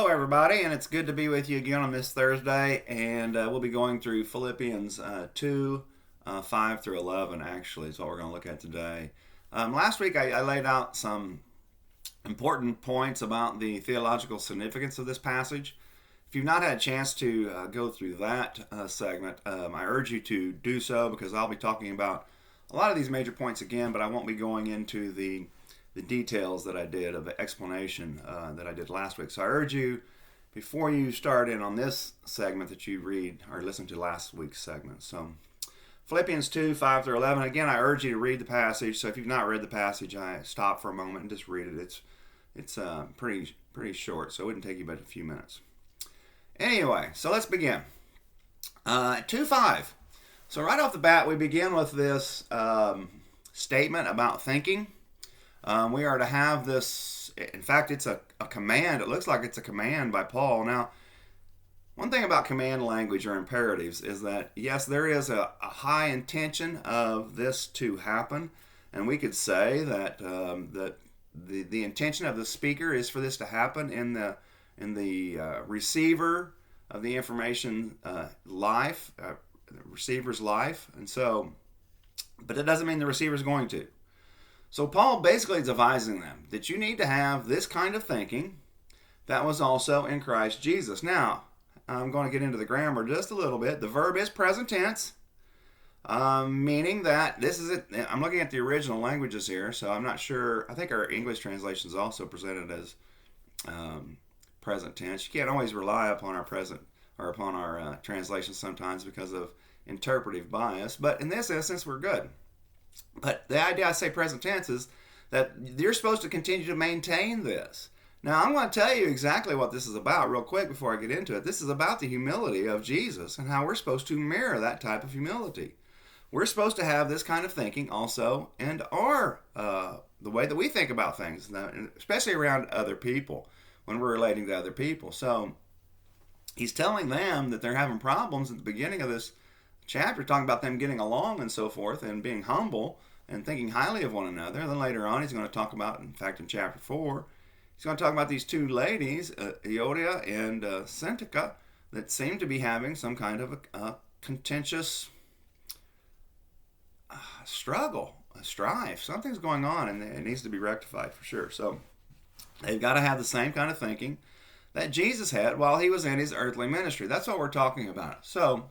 Hello, everybody, and it's good to be with you again on this Thursday. And we'll be going through Philippians 2, 5 through 11, actually, is what we're going to look at today. Last week, I laid out some important points about the theological significance of this passage. If you've not had a chance to go through that segment, I urge you to do so because I'll be talking about a lot of these major points again, but I won't be going into the details that I did of the explanation that I did last week. So I urge you, before you start in on this segment, that you read or listen to last week's segment. So Philippians 2, 5 through 11. Again, I urge you to read the passage. So if you've not read the passage, I stop for a moment and just read it. It's pretty short, so it wouldn't take you but a few minutes. Anyway, so let's begin. 2:5. So right off the bat, we begin with this statement about thinking. We are to have this, in fact, it's a command. It looks like it's a command by Paul. Now, one thing about command language or imperatives is that, yes, there is a high intention of this to happen. And we could say that the intention of the speaker is for this to happen in the receiver of the information life, the receiver's life. And so, but it doesn't mean the receiver's going to. So Paul basically is advising them that you need to have this kind of thinking that was also in Christ Jesus. Now, I'm going to get into the grammar just a little bit. The verb is present tense, meaning that this is it. I'm looking at the original languages here, so I'm not sure. I think our English translation is also presented as present tense. You can't always rely upon our present or upon our translations sometimes because of interpretive bias, but in this instance, we're good. But the idea I say present tense is that you're supposed to continue to maintain this. Now, I'm going to tell you exactly what this is about real quick before I get into it. This is about the humility of Jesus and how we're supposed to mirror that type of humility. We're supposed to have this kind of thinking also and the way that we think about things, especially around other people when we're relating to other people. So he's telling them that they're having problems at the beginning of this chapter, talking about them getting along and so forth and being humble and thinking highly of one another. And then later on he's going to talk about, in fact in chapter 4, he's going to talk about these two ladies, Euodia and Syntyche, that seem to be having some kind of a contentious struggle, a strife. Something's going on and it needs to be rectified for sure. So they've got to have the same kind of thinking that Jesus had while he was in his earthly ministry. That's what we're talking about. So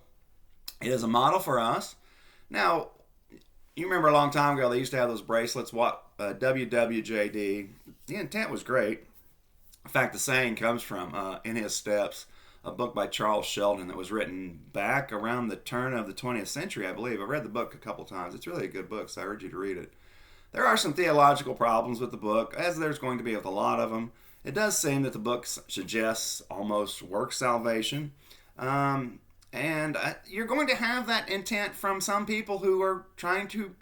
it is a model for us. Now, you remember a long time ago, they used to have those bracelets, WWJD. The intent was great. In fact, the saying comes from In His Steps, a book by Charles Sheldon that was written back around the turn of the 20th century, I believe. I've read the book a couple times. It's really a good book, so I urge you to read it. There are some theological problems with the book, as there's going to be with a lot of them. It does seem that the book suggests almost works salvation. And you're going to have that intent from some people who are trying to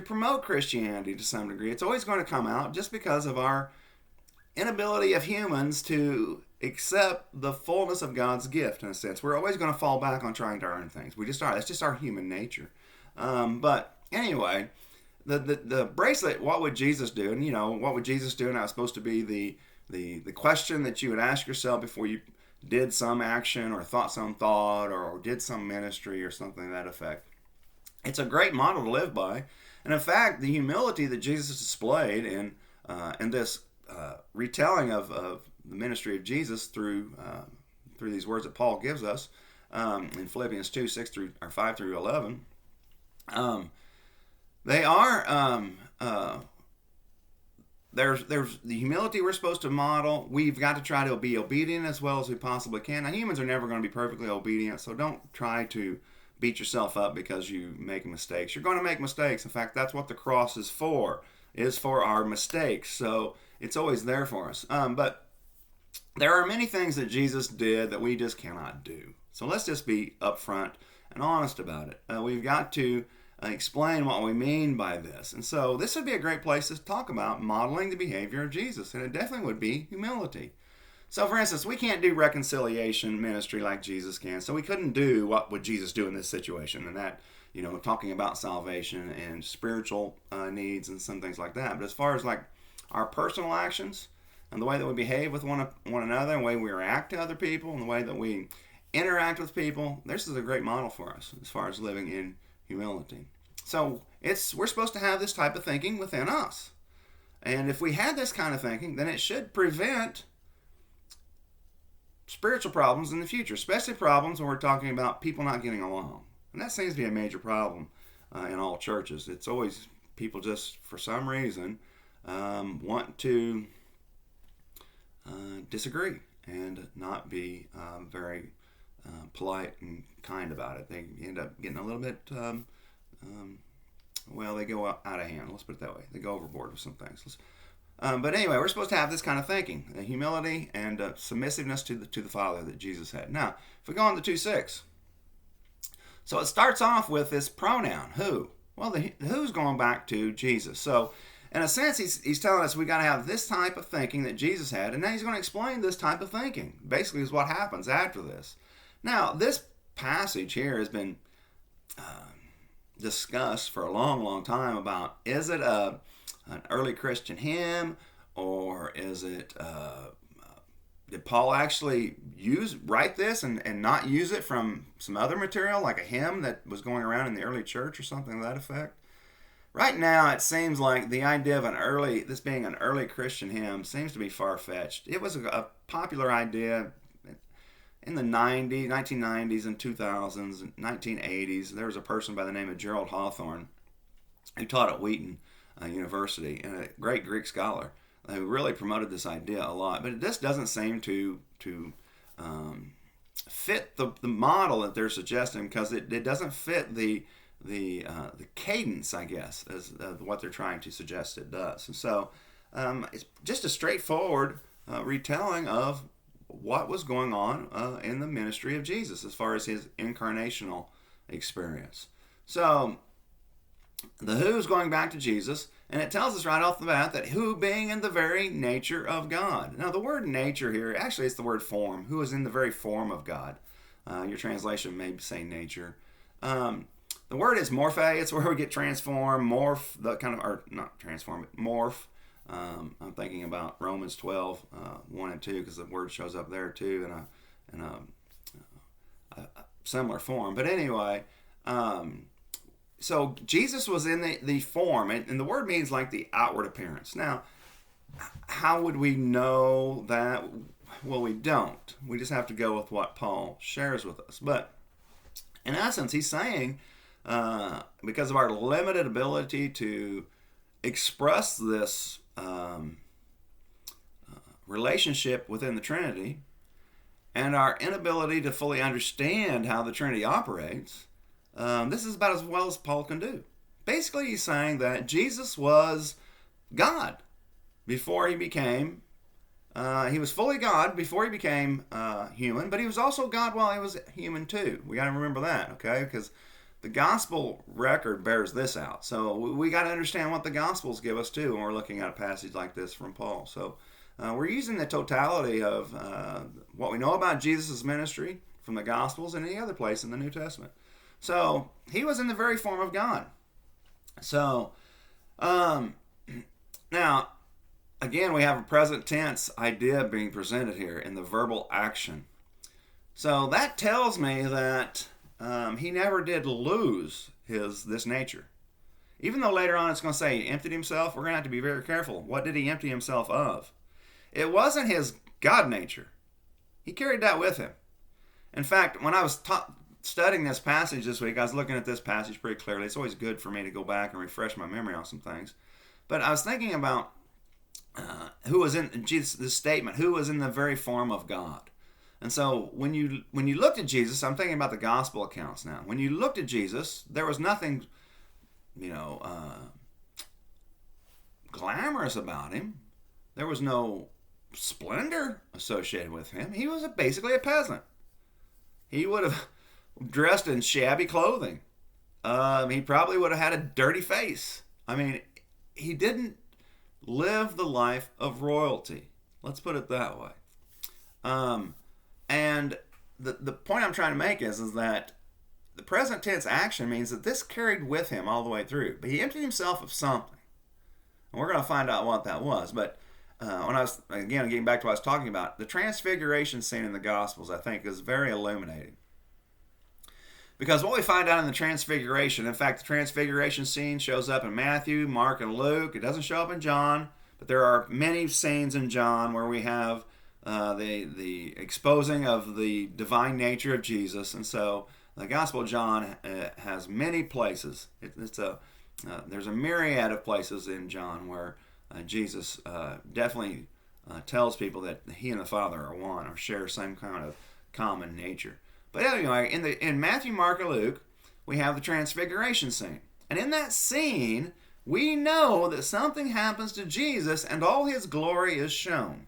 promote Christianity to some degree. It's always going to come out just because of our inability of humans to accept the fullness of God's gift, in a sense. We're always going to fall back on trying to earn things. We just are. That's just our human nature. But anyway, the bracelet, what would Jesus do? And, what would Jesus do? And that was supposed to be the question that you would ask yourself before you did some action or thought some thought or did some ministry or something to that effect. It's a great model to live by. And in fact, the humility that Jesus displayed in this retelling of the ministry of Jesus through these words that Paul gives us in Philippians 2, 5 through 11, they are there's the humility we're supposed to model. We've got to try to be obedient as well as we possibly can. Now, humans are never going to be perfectly obedient, so don't try to beat yourself up because you make mistakes. You're going to make mistakes. In fact, that's what the cross is for our mistakes. So it's always there for us. But there are many things that Jesus did that we just cannot do. So let's just be upfront and honest about it. We've got to explain what we mean by this. And so this would be a great place to talk about modeling the behavior of Jesus, and it definitely would be humility. So for instance, we can't do reconciliation ministry like Jesus can, so we couldn't do what would Jesus do in this situation, and that, talking about salvation and spiritual needs and some things like that. But as far as like our personal actions, and the way that we behave with one another, and the way we react to other people, and the way that we interact with people. This is a great model for us as far as living in humility. So we're supposed to have this type of thinking within us. And if we had this kind of thinking, then it should prevent spiritual problems in the future, especially problems when we're talking about people not getting along. And that seems to be a major problem in all churches. It's always people just, for some reason, want to disagree and not be very polite and kind about it. They end up getting a little bit, they go out of hand. Let's put it that way. They go overboard with some things. But anyway, we're supposed to have this kind of thinking, humility and submissiveness to the Father that Jesus had. Now, if we go on to 2:6, so it starts off with this pronoun, who. Well, the who's going back to Jesus. So, in a sense, he's telling us we got to have this type of thinking that Jesus had, and then he's going to explain this type of thinking. Basically, is what happens after this. Now, this passage here has been discussed for a long, long time about, is it an early Christian hymn, or is it, did Paul actually write this and not use it from some other material, like a hymn that was going around in the early church or something to that effect? Right now, it seems like the idea of this being an early Christian hymn seems to be far-fetched. It was a popular idea in the 1990s and 2000s and 1980s. There was a person by the name of Gerald Hawthorne who taught at Wheaton University, and a great Greek scholar who really promoted this idea a lot. But this doesn't seem to fit the model that they're suggesting, because it doesn't fit the cadence, I guess, as what they're trying to suggest it does. And so it's just a straightforward retelling of what was going on in the ministry of Jesus as far as his incarnational experience. So the who's going back to Jesus, and it tells us right off the bat that who being in the very nature of God. Now the word nature here, actually it's the word form. Who is in the very form of God. Your translation may say nature. The word is morphe. It's where we get transform, morph, or not transform, but morph. I'm thinking about Romans 12, 1 and 2, because the word shows up there too in a similar form. But anyway, so Jesus was in the form, and the word means like the outward appearance. Now, how would we know that? Well, we don't. We just have to go with what Paul shares with us. But in essence, he's saying, because of our limited ability to express this relationship within the Trinity, and our inability to fully understand how the Trinity operates, this is about as well as Paul can do. Basically, he's saying that Jesus was God before he became, he was fully God before he became human, but he was also God while he was human too. We got to remember that, okay? Because the gospel record bears this out. So we got to understand what the gospels give us too when we're looking at a passage like this from Paul. So we're using the totality of what we know about Jesus' ministry from the gospels and any other place in the New Testament. So he was in the very form of God. So now, again, we have a present tense idea being presented here in the verbal action. So that tells me that he never did lose this nature. Even though later on it's going to say he emptied himself, we're going to have to be very careful. What did he empty himself of? It wasn't his God nature. He carried that with him. In fact, when I was studying this passage this week, I was looking at this passage pretty clearly. It's always good for me to go back and refresh my memory on some things. But I was thinking about who was in Jesus, this statement, who was in the very form of God. And so when you looked at Jesus, I'm thinking about the gospel accounts now. When you looked at Jesus, there was nothing, glamorous about him. There was no splendor associated with him. He was basically a peasant. He would have dressed in shabby clothing. He probably would have had a dirty face. I mean, he didn't live the life of royalty. Let's put it that way. And the point I'm trying to make is that the present tense action means that this carried with him all the way through. But he emptied himself of something. And we're going to find out what that was. But when I was, again, getting back to what I was talking about, the transfiguration scene in the Gospels, I think, is very illuminating. Because what we find out in the transfiguration, in fact, the transfiguration scene shows up in Matthew, Mark, and Luke. It doesn't show up in John, but there are many scenes in John where we have the exposing of the divine nature of Jesus. And so the Gospel of John has many places. There's a myriad of places in John where Jesus definitely tells people that he and the Father are one or share some kind of common nature. But anyway, in Matthew, Mark, and Luke, we have the transfiguration scene. And in that scene, we know that something happens to Jesus and all his glory is shown.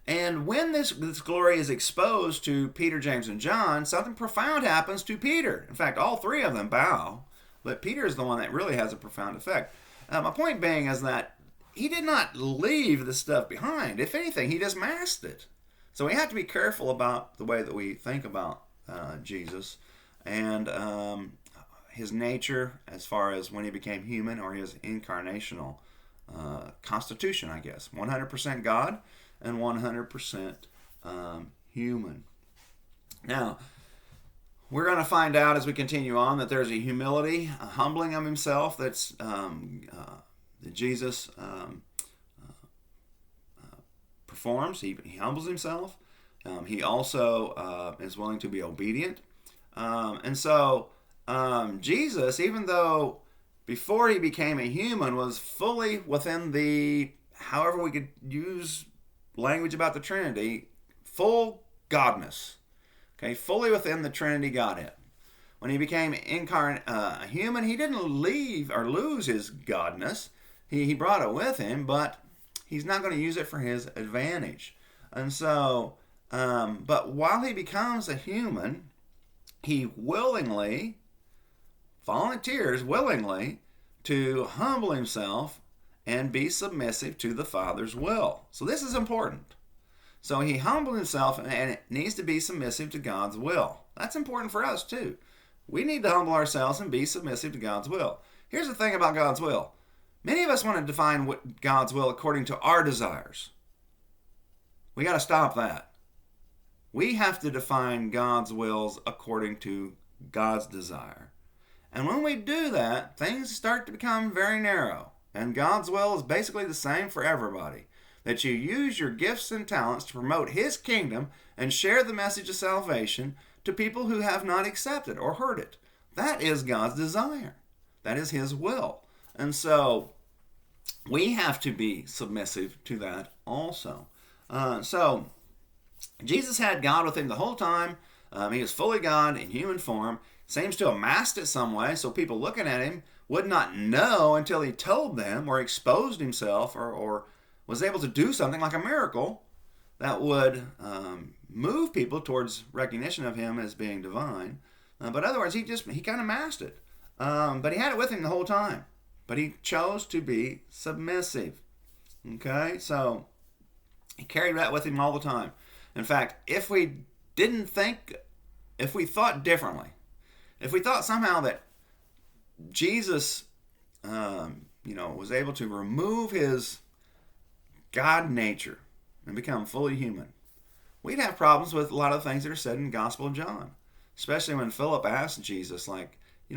And when this glory is exposed to Peter, James, and John, something profound happens to Peter. In fact, all three of them bow, but Peter is the one that really has a profound effect. My point being is that he did not leave this stuff behind. If anything, he just masked it. So we have to be careful about the way that we think about Jesus and his nature as far as when he became human, or his incarnational constitution, I guess. 100% God and 100% human. Now, we're going to find out as we continue on that there's a humility, a humbling of himself that Jesus performs. He humbles himself. He also is willing to be obedient. And so Jesus, even though before he became a human, was fully within the, however we could use language about the Trinity, full godness. Okay, fully within the Trinity Godhead. When he became human, he didn't leave or lose his godness. He brought it with him, but he's not going to use it for his advantage. And so, but while he becomes a human, he willingly volunteers to humble himself and be submissive to the Father's will. So this is important. So he humbled himself and it needs to be submissive to God's will. That's important for us too. We need to humble ourselves and be submissive to God's will. Here's the thing about God's will. Many of us want to define what God's will according to our desires. We got to stop that. We have to define God's wills according to God's desire. And when we do that, things start to become very narrow. And God's will is basically the same for everybody. That you use your gifts and talents to promote his kingdom and share the message of salvation to people who have not accepted or heard it. That is God's desire. That is his will. And so we have to be submissive to that also. So Jesus had God with him the whole time. He was fully God in human form. Seems to have masked it some way, so people looking at him would not know until he told them or exposed himself or was able to do something like a miracle that would move people towards recognition of him as being divine. But otherwise, he kind of masked it. But he had it with him the whole time. But he chose to be submissive. Okay, so he carried that with him all the time. In fact, if we thought differently, if we thought somehow that Jesus, was able to remove his God nature and become fully human, we'd have problems with a lot of things that are said in the Gospel of John. Especially when Philip asked Jesus,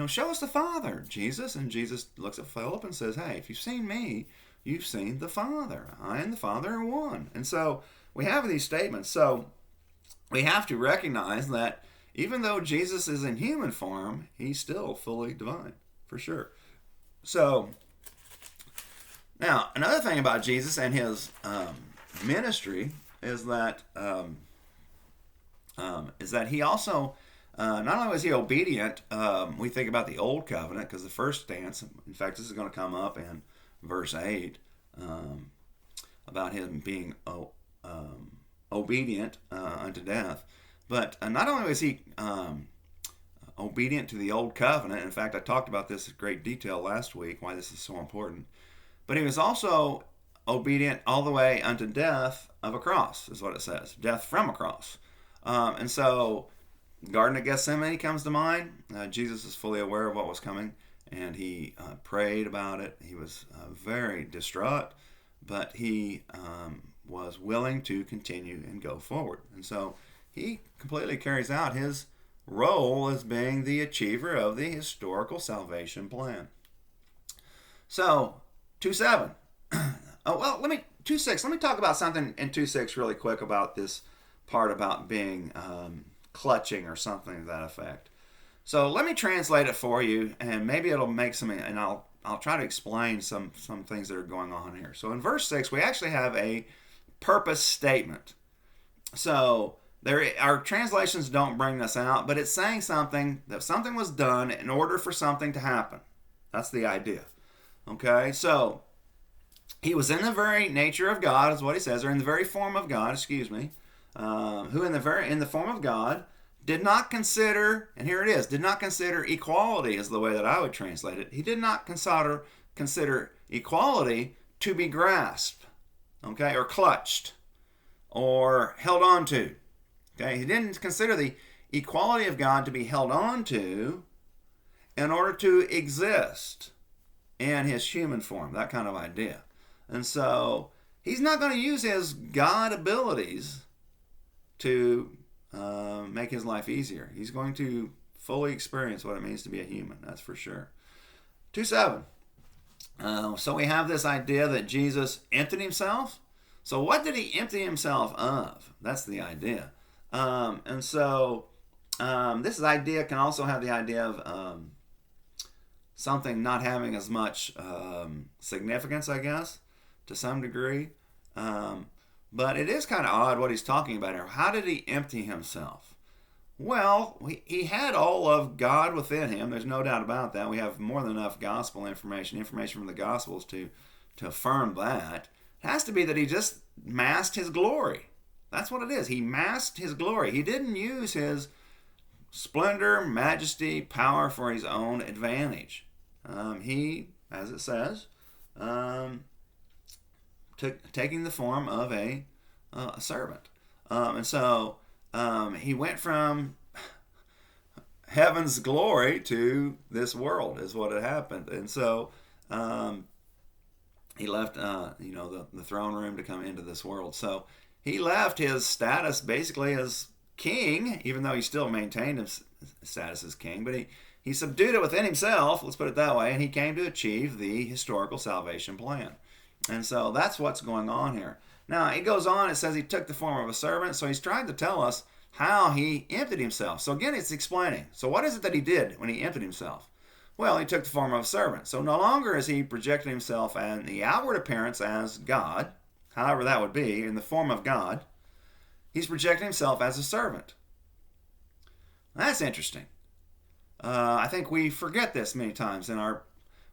show us the Father, Jesus. And Jesus looks at Philip and says, hey, if you've seen me, you've seen the Father. I and the Father are one. And so we have these statements. So we have to recognize that even though Jesus is in human form, he's still fully divine, for sure. So, now, another thing about Jesus and his ministry is that he also, not only was he obedient, we think about the Old Covenant, because the first stance, in fact, this is going to come up in verse 8, about him being obedient unto death. But not only was he obedient to the Old Covenant, in fact, I talked about this in great detail last week, why this is so important, but he was also obedient all the way unto death of a cross, is what it says, death from a cross. And so, Garden of Gethsemane comes to mind. Jesus is fully aware of what was coming, and he prayed about it. He was very distraught, but he was willing to continue and go forward. And so he completely carries out his role as being the achiever of the historical salvation plan. So, 2:7. Oh, well, 2:6. Let me talk about something in 2:6 really quick about this part about being clutching or something to that effect. So let me translate it for you, and maybe it'll make some, and I'll try to explain some things that are going on here. So in verse 6, we actually have a purpose statement. So our translations don't bring this out, but it's saying something, that something was done in order for something to happen. That's the idea. Okay, so he was in the very nature of God, is what he says, or in the very form of God, who in the form of God did not consider, and here it is, did not consider equality, is the way that I would translate it. He did not consider equality to be grasped, okay, or clutched, or held on to. Okay, he didn't consider the equality of God to be held on to in order to exist in his human form, that kind of idea. And so he's not going to use his God abilities to make his life easier. He's going to fully experience what it means to be a human, that's for sure. 2:7. So we have this idea that Jesus emptied himself. So what did he empty himself of? That's the idea. And so this idea can also have the idea of something not having as much significance, I guess, to some degree. But it is kind of odd what he's talking about here. How did he empty himself? Well, he had all of God within him. There's no doubt about that. We have more than enough gospel information from the Gospels to affirm that. It has to be that he just masked his glory. That's what it is. He masked his glory. He didn't use his splendor, majesty, power for his own advantage. He, as it says, taking the form of a servant. And so he went from heaven's glory to this world is what had happened. And so he left the throne room to come into this world. So he left his status basically as king, even though he still maintained his status as king, but he subdued it within himself, let's put it that way, and he came to achieve the historical salvation plan. And so that's what's going on here. Now, it goes on, it says he took the form of a servant, so he's trying to tell us how he emptied himself. So again, it's explaining. So what is it that he did when he emptied himself? Well, he took the form of a servant. So no longer is he projecting himself in the outward appearance as God, however that would be, in the form of God. He's projecting himself as a servant. That's interesting. I think we forget this many times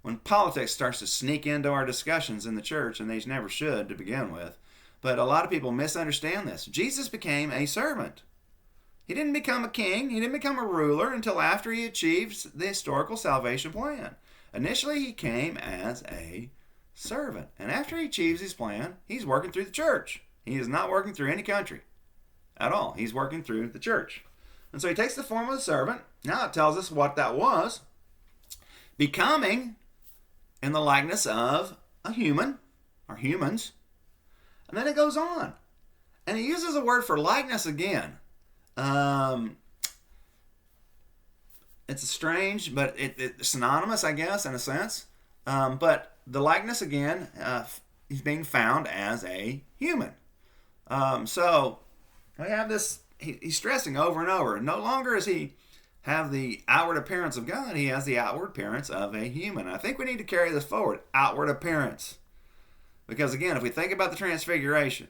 when politics starts to sneak into our discussions in the church, and they never should to begin with. But a lot of people misunderstand this. Jesus became a servant. He didn't become a king. He didn't become a ruler until after he achieved the historical salvation plan. Initially, he came as a servant. And after he achieves his plan, he's working through the church. He is not working through any country at all. He's working through the church. And so he takes the form of a servant. Now it tells us what that was. Becoming in the likeness of a human, or humans. And then it goes on. And he uses a word for likeness again. It's strange, but it's synonymous, I guess, in a sense. But the likeness again, he's being found as a human. So we have this, he's stressing over and over. No longer is he have the outward appearance of God, he has the outward appearance of a human. I think we need to carry this forward, outward appearance. Because again, if we think about the transfiguration,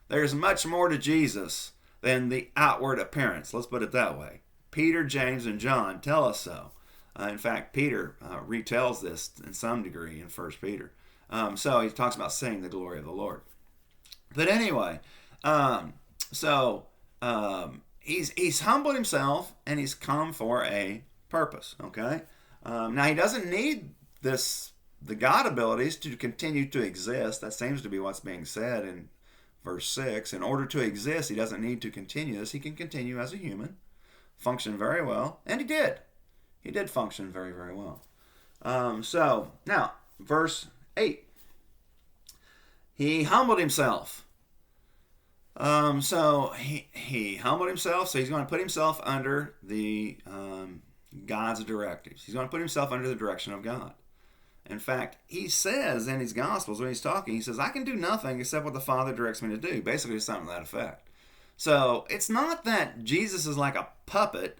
there's much more to Jesus than the outward appearance. Let's put it that way. Peter, James, and John tell us so. In fact, Peter retells this in some degree in 1 Peter. So he talks about seeing the glory of the Lord. But anyway, he's humbled himself and he's come for a purpose. Okay. Now he doesn't need the God abilities to continue to exist. That seems to be what's being said in verse 6. In order to exist, he doesn't need to continue this. He can continue as a human, function very well, and he did. He did function very, very well. So now, verse 8. He humbled himself. So he humbled himself. So he's going to put himself under the God's directives. He's going to put himself under the direction of God. In fact, he says in his Gospels when he's talking, he says, I can do nothing except what the Father directs me to do. Basically, something to that effect. So it's not that Jesus is like a puppet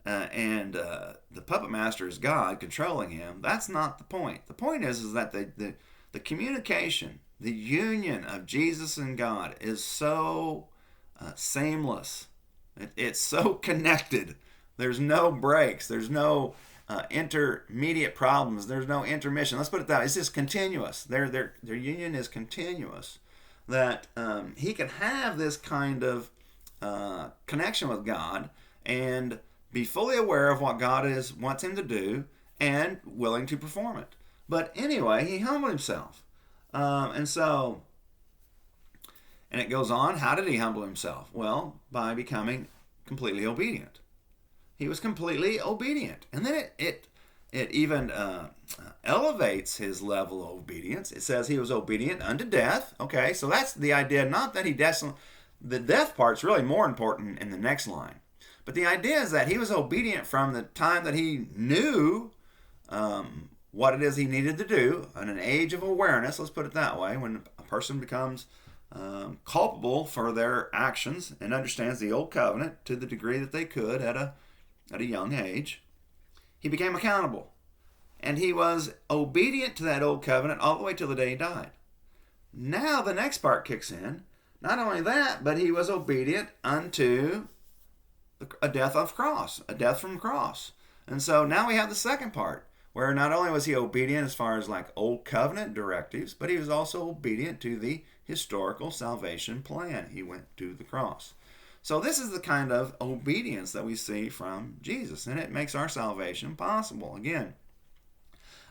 and the puppet master is God controlling him. That's not the point. The point is that the communication, the union of Jesus and God is so seamless. It's so connected. There's no breaks. There's no intermediate problems. There's no intermission. Let's put it that way. It's just continuous. Their union is continuous. That he can have this kind of connection with God and be fully aware of what God wants him to do and willing to perform it. But anyway, he humbled himself. And it goes on. How did he humble himself? Well, by becoming completely obedient. He was completely obedient. And then it even elevates his level of obedience. It says he was obedient unto death. Okay, so that's the idea. Not that the death part's really more important in the next line. But the idea is that he was obedient from the time that he knew what it is he needed to do in an age of awareness, let's put it that way, when a person becomes culpable for their actions and understands the old covenant to the degree that they could at a young age, he became accountable. And he was obedient to that old covenant all the way till the day he died. Now the next part kicks in. Not only that, but he was obedient unto a death of cross, a death from cross. And so now we have the second part, where not only was he obedient as far as like old covenant directives, but he was also obedient to the historical salvation plan. He went to the cross. So this is the kind of obedience that we see from Jesus, and it makes our salvation possible. Again,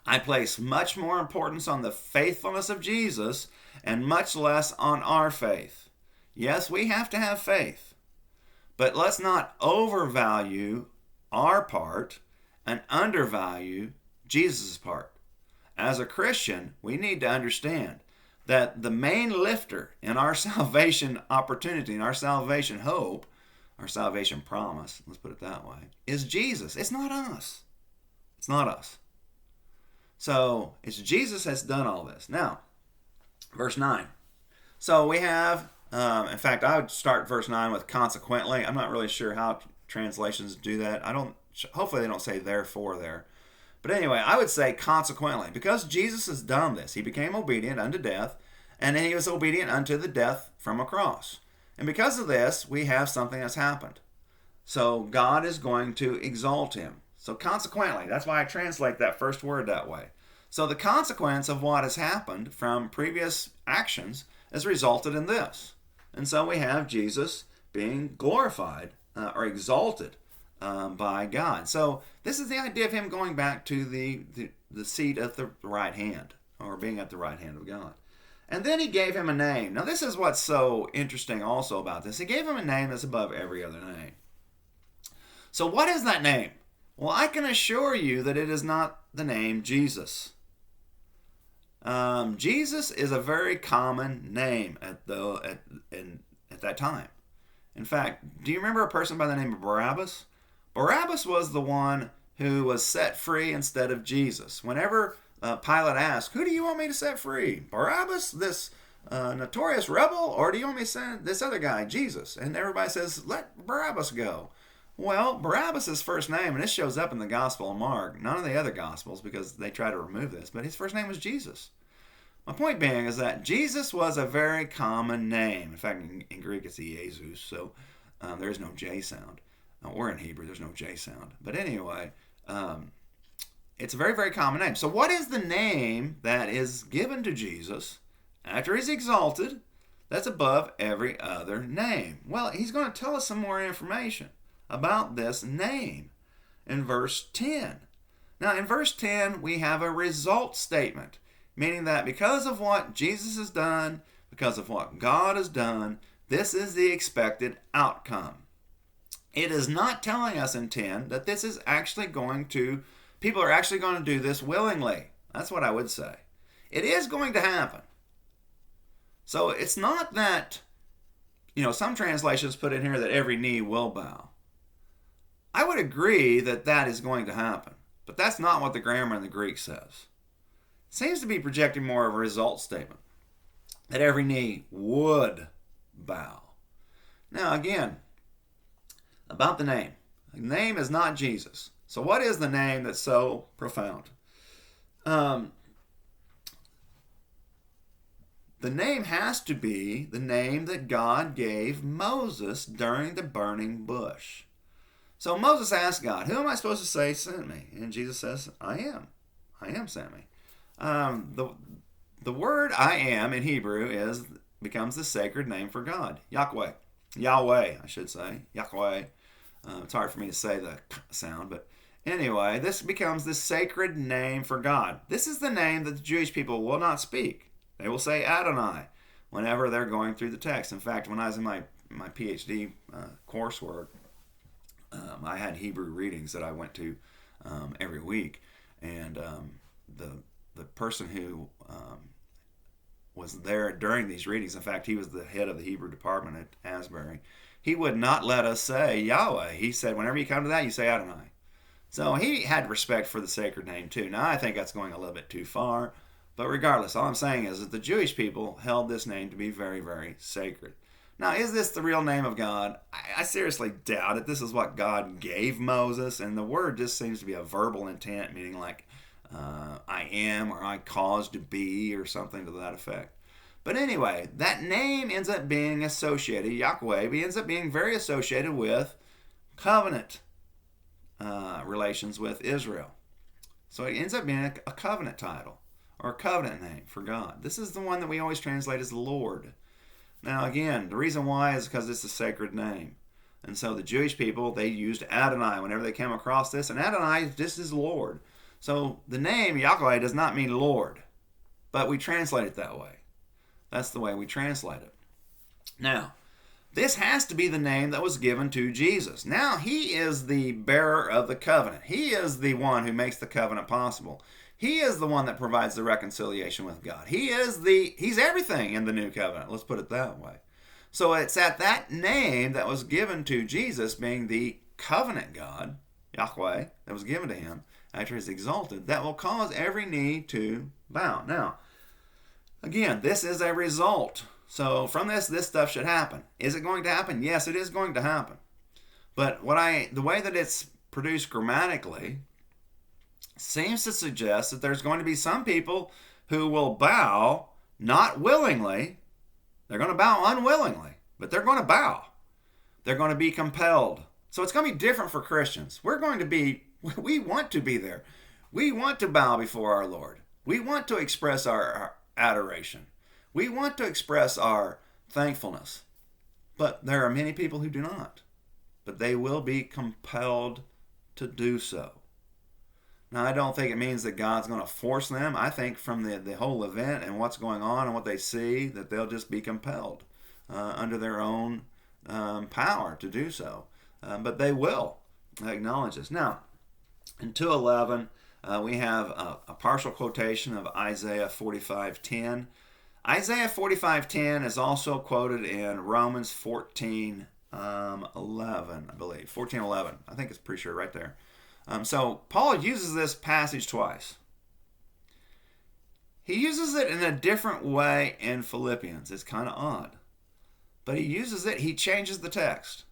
I place much more importance on the faithfulness of Jesus and much less on our faith. Yes, we have to have faith, but let's not overvalue our part and undervalue Jesus' part. As a Christian, we need to understand that the main lifter in our salvation opportunity, in our salvation hope, our salvation promise, let's put it that way, is Jesus. It's not us. It's not us. So it's Jesus that's done all this. Now, verse 9. So we have, in fact, I would start verse 9 with consequently. I'm not really sure how translations do that. Hopefully they don't say therefore there. But anyway, I would say consequently, because Jesus has done this, he became obedient unto death, and then he was obedient unto the death from a cross. And because of this, we have something that's happened. So God is going to exalt him. So consequently, that's why I translate that first word that way. So the consequence of what has happened from previous actions has resulted in this. And so we have Jesus being glorified or exalted by God. So this is the idea of him going back to the seat at the right hand, or being at the right hand of God. And then he gave him a name. Now this is what's so interesting also about this. He gave him a name that's above every other name. So what is that name? Well, I can assure you that it is not the name Jesus. Jesus is a very common name at that time. In fact, do you remember a person by the name of Barabbas? Barabbas was the one who was set free instead of Jesus. Whenever Pilate asked, who do you want me to set free? Barabbas, this notorious rebel, or do you want me to send this other guy, Jesus? And everybody says, let Barabbas go. Well, Barabbas' first name, and this shows up in the Gospel of Mark, none of the other Gospels because they try to remove this, but his first name was Jesus. My point being is that Jesus was a very common name. In fact, in Greek it's Jesus, so there is no J sound. Or in Hebrew, there's no J sound. But anyway, it's a very, very common name. So what is the name that is given to Jesus after he's exalted that's above every other name? Well, he's going to tell us some more information about this name in verse 10. Now, in verse 10, we have a result statement, meaning that because of what Jesus has done, because of what God has done, this is the expected outcome. It is not telling us in 10 that this is actually people are actually going to do this willingly. That's what I would say. It is going to happen. So it's not that, some translations put in here that every knee will bow. I would agree that that is going to happen, but that's not what the grammar in the Greek says. It seems to be projecting more of a result statement, that every knee would bow. Now again, about the name. The name is not Jesus. So what is the name that's so profound? The name has to be the name that God gave Moses during the burning bush. So Moses asked God, who am I supposed to say sent me? And Jesus says, I am. I am sent me. The word I am in Hebrew becomes the sacred name for God. Yahweh, I should say. Yahweh. It's hard for me to say the sound, but anyway, this becomes the sacred name for God. This is the name that the Jewish people will not speak. They will say Adonai whenever they're going through the text. In fact, when I was in my PhD coursework, I had Hebrew readings that I went to every week, and the person who was there during these readings, in fact, he was the head of the Hebrew department at Asbury, he would not let us say Yahweh. He said, whenever you come to that, you say Adonai. So he had respect for the sacred name too. Now, I think that's going a little bit too far, but regardless, all I'm saying is that the Jewish people held this name to be very, very sacred. Now, is this the real name of God? I seriously doubt it. This is what God gave Moses, and the word just seems to be a verbal intent, meaning like I am or I caused to be or something to that effect. But anyway, that name ends up being associated, Yahweh, ends up being very associated with covenant relations with Israel. So it ends up being a covenant title or a covenant name for God. This is the one that we always translate as the Lord. Now again, the reason why is because it's a sacred name. And so the Jewish people, they used Adonai whenever they came across this. And Adonai, this is Lord. So the name Yahweh does not mean Lord, but we translate it that way. That's the way we translate it. Now, this has to be the name that was given to Jesus. Now, he is the bearer of the covenant. He is the one who makes the covenant possible. He is the one that provides the reconciliation with God. He's everything in the new covenant. Let's put it that way. So it's at that name that was given to Jesus, being the covenant God, Yahweh, that was given to him after he's exalted, that will cause every knee to bow. Now, again, this is a result. So from this stuff should happen. Is it going to happen? Yes, it is going to happen. But the way that it's produced grammatically seems to suggest that there's going to be some people who will bow not willingly. They're going to bow unwillingly, but they're going to bow. They're going to be compelled. So it's going to be different for Christians. We want to be there. We want to bow before our Lord. We want to express our adoration. We want to express our thankfulness. But there are many people who do not. But they will be compelled to do so. Now, I don't think it means that God's going to force them. I think from the whole event and what's going on and what they see, that they'll just be compelled under their own power to do so. But they will acknowledge this. Now, in 2:11, we have a partial quotation of Isaiah 45:10. Isaiah 45:10 is also quoted in Romans 14:11, I believe. 14:11. I think it's pretty sure right there. So Paul uses this passage twice. He uses it in a different way in Philippians. It's kind of odd. But he changes the text.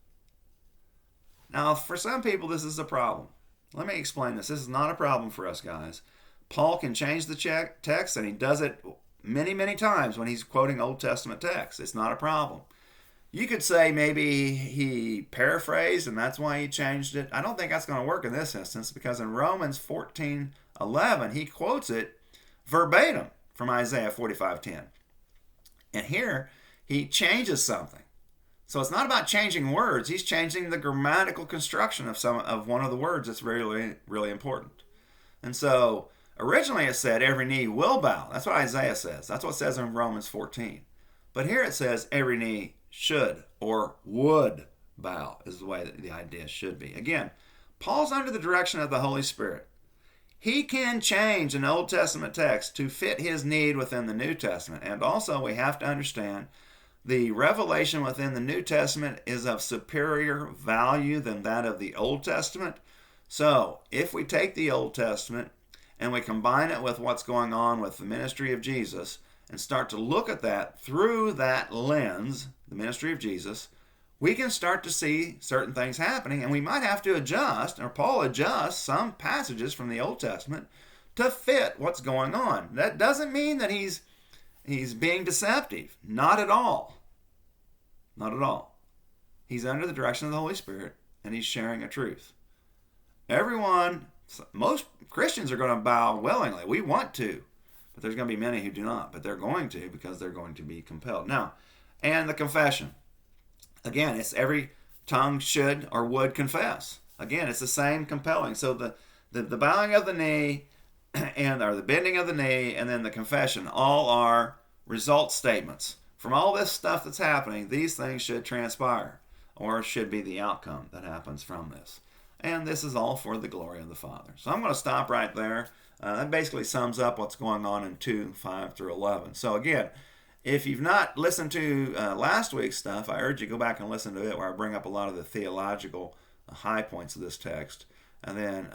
Now, for some people, this is a problem. Let me explain this. This is not a problem for us guys. Paul can change the text, and he does it many, many times when he's quoting Old Testament texts. It's not a problem. You could say maybe he paraphrased, and that's why he changed it. I don't think that's going to work in this instance, because in Romans 14:11, he quotes it verbatim from Isaiah 45:10. And here, he changes something. So it's not about changing words. He's changing the grammatical construction of one of the words that's really, really important. And so originally it said every knee will bow. That's what Isaiah says. That's what it says in Romans 14. But here it says every knee should or would bow is the way that the idea should be. Again, Paul's under the direction of the Holy Spirit. He can change an Old Testament text to fit his need within the New Testament. And also, we have to understand the revelation within the New Testament is of superior value than that of the Old Testament. So, if we take the Old Testament and we combine it with what's going on with the ministry of Jesus and start to look at that through that lens, the ministry of Jesus, we can start to see certain things happening, and we might have to adjust, or Paul adjusts some passages from the Old Testament to fit what's going on. That doesn't mean that he's being deceptive. Not at all. Not at all. He's under the direction of the Holy Spirit, and he's sharing a truth. Most Christians are going to bow willingly. We want to, but there's going to be many who do not, but they're going to because they're going to be compelled. Now, and the confession. Again, it's every tongue should or would confess. Again, it's the same compelling. So the bowing of the knee or the bending of the knee and then the confession all are result statements. From all this stuff that's happening, these things should transpire or should be the outcome that happens from this. And this is all for the glory of the Father. So I'm going to stop right there. That basically sums up what's going on in 2, 5 through 11. So again, if you've not listened to last week's stuff, I urge you to go back and listen to it where I bring up a lot of the theological high points of this text. And then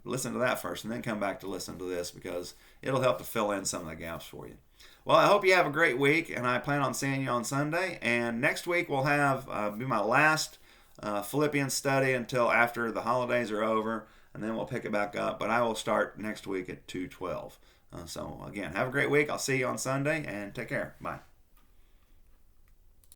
listen to that first and then come back to listen to this because it'll help to fill in some of the gaps for you. Well, I hope you have a great week, and I plan on seeing you on Sunday. And next week we'll have be my last Philippians study until after the holidays are over, and then we'll pick it back up. But I will start next week at 2:12. So again, have a great week. I'll see you on Sunday, and take care. Bye.